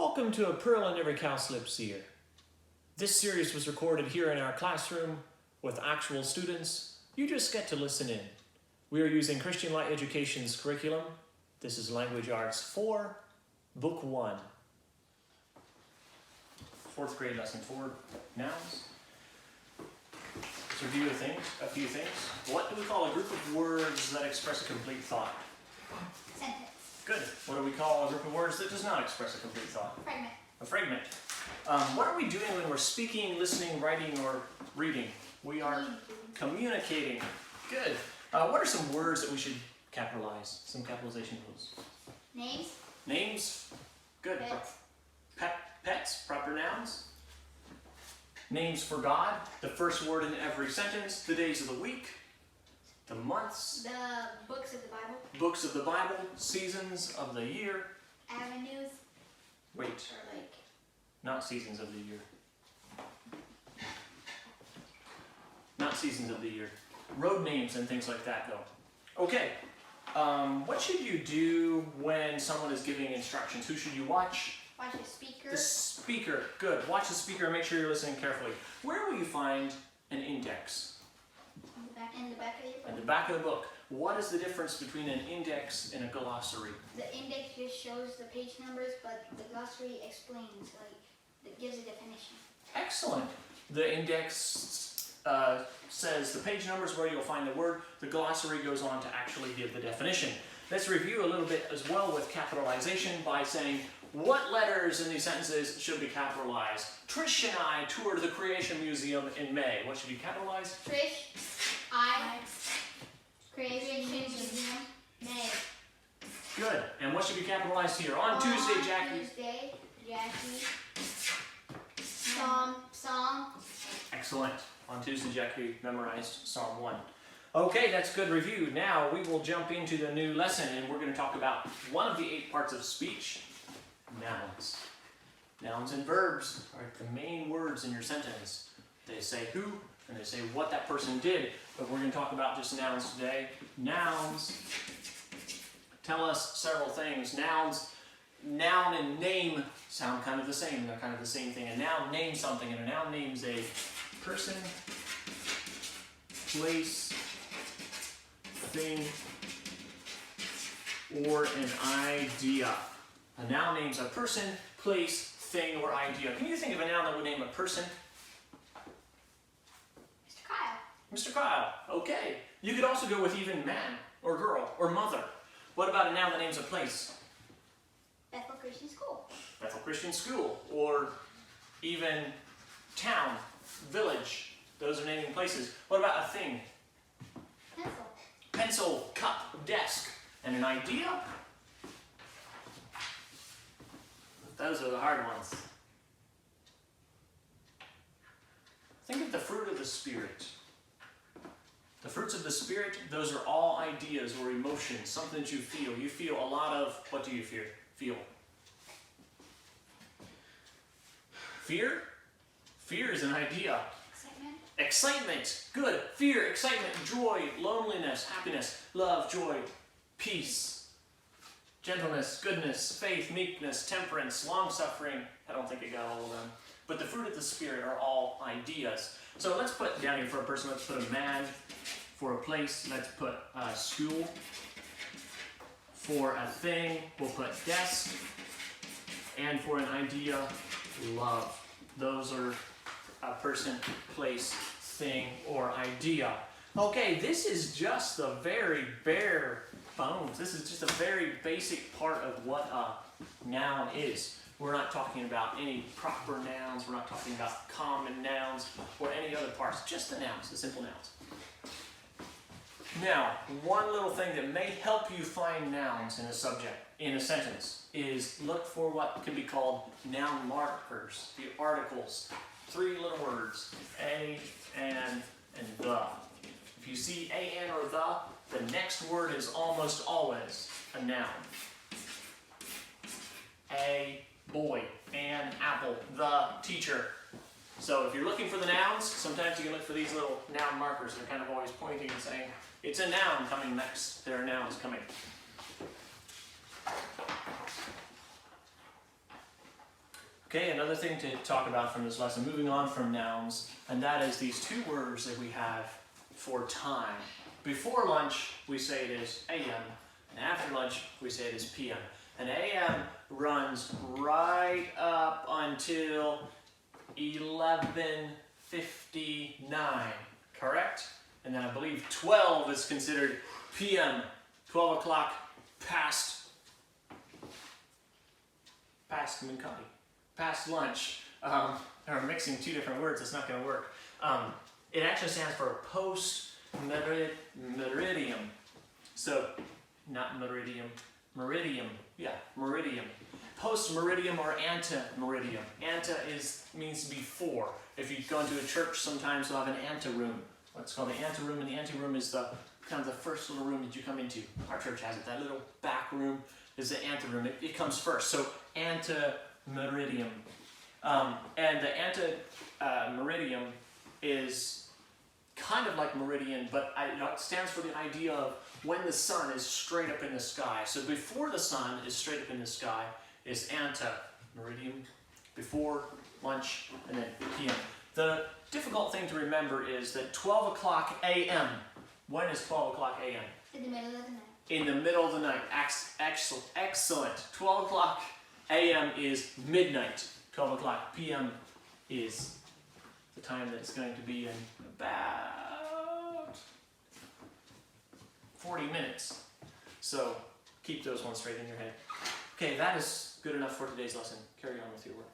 Welcome to A Pearl in Every Cowslip's Ear. This series was recorded here in our classroom with actual students. You just get to listen in. We are using Christian Light Education's curriculum. This is Language Arts 4, Book 1. 4th grade lesson 4, Nouns. Let's review a few things. What do we call a group of words that express a complete thought? Sentence. Good. What do we call a group of words that does not express a complete thought? Fragment. A fragment. What are we doing when we're speaking, listening, writing, or reading? We are communicating. Good. What are some words that we should capitalize? Some capitalization rules. Names. Names. Good. Pets. Pets, proper nouns. Names for God, the first word in every sentence, the days of the week, the months, The books of the Bible. books of the Bible, seasons of the year. Avenues. Wait, Or like. not seasons of the year. Not seasons of the year. Road names and things like that, though. Okay, what should you do when someone is giving instructions? Who should you watch? Watch the speaker. The speaker. Good. Watch the speaker and make sure you're listening carefully. Where will you find an index? In the back of your book. In the back of the book. What is the difference between an index and a glossary? The index just shows the page numbers, but the glossary explains, it gives a definition. Excellent. The index says the page numbers where you'll find the word. The glossary goes on to actually give the definition. Let's review a little bit as well with capitalization by saying what letters in these sentences should be capitalized. Trish and I toured the Creation Museum in May. What should be capitalized? Trish, I, Creation Museum, May. Good. And what should be capitalized here? On Tuesday, Jackie. Tuesday, Jackie. Psalm. Excellent. On Tuesday, Jackie memorized Psalm 1. Okay, that's good review. Now we will jump into the new lesson and we're going to talk about one of the 8 parts of speech, nouns. Nouns and verbs are the main words in your sentence. They say who and they say what that person did, but we're going to talk about just nouns today. Nouns tell us several things. Nouns, noun and name sound kind of the same. They're kind of the same thing. A noun names something and a noun names a person, place, thing, or an idea. A noun names a person, place, thing, or idea. Can you think of a noun that would name a person? Mr. Kyle. Mr. Kyle. Okay. You could also go with even man, or girl, or mother. What about a noun that names a place? Bethel Christian School. Bethel Christian School, or even town, village. Those are naming places. What about a thing? Pencil. Pencil, cup, desk, and an idea? Those are the hard ones. Think of the fruit of the Spirit. The fruits of the Spirit, those are all ideas or emotions, something that you feel. You feel a lot of, what do you feel? Fear? Fear is an idea. Excitement. Excitement, good. Fear, excitement, joy, loneliness, happiness, love, joy, peace, gentleness, goodness, faith, meekness, temperance, long-suffering. I don't think it got all of them. But the fruit of the Spirit are all ideas. So let's put down here for a person, let's put a man. For a place, let's put a school. For a thing, we'll put desk. And for an idea, love. Those are a person, place, thing, or idea. Okay, this is just the very bare bones. This is just a very basic part of what a noun is. We're not talking about any proper nouns. We're not talking about common nouns or any other parts. Just the nouns, the simple nouns. Now, one little thing that may help you find nouns in a subject, in a sentence, is look for what can be called noun markers, the articles. 3 little words, a, and the. If you see a, an, or the next word is almost always a noun. A boy, an apple, the teacher. So if you're looking for the nouns, sometimes you can look for these little noun markers. They're kind of always pointing and saying, it's a noun coming next. There are nouns coming. Okay, another thing to talk about from this lesson, moving on from nouns, and that is these two words that we have for time. Before lunch, we say it is AM, and after lunch, we say it is PM. And AM runs right up until 11:59, correct? And then I believe 12 is considered PM, 12 o'clock past lunch. Or mixing two different words, it's not going to work. It actually stands for post-meridium. So, not meridium, meridium. Yeah, meridium. Post-meridium or anta meridium. Anta means before. If you go into a church, sometimes they'll have an anta room. What's called the anta room, and the ante room is the kind of the first little room that you come into. Our church has it. That little back room is the anta room. It comes first. So, anta meridium. And the anta meridium is kind of like meridian, but it stands for the idea of when the sun is straight up in the sky. So before the sun is straight up in the sky is anta meridium, before lunch, and then PM. The difficult thing to remember is that 12 o'clock a.m. When is 12 o'clock a.m.? In the middle of the night. In the middle of the night. Excellent. 12 o'clock a.m. is midnight. 12 o'clock p.m. is the time that it's going to be in about 40 minutes. So keep those ones straight in your head. Okay, that is good enough for today's lesson. Carry on with your work.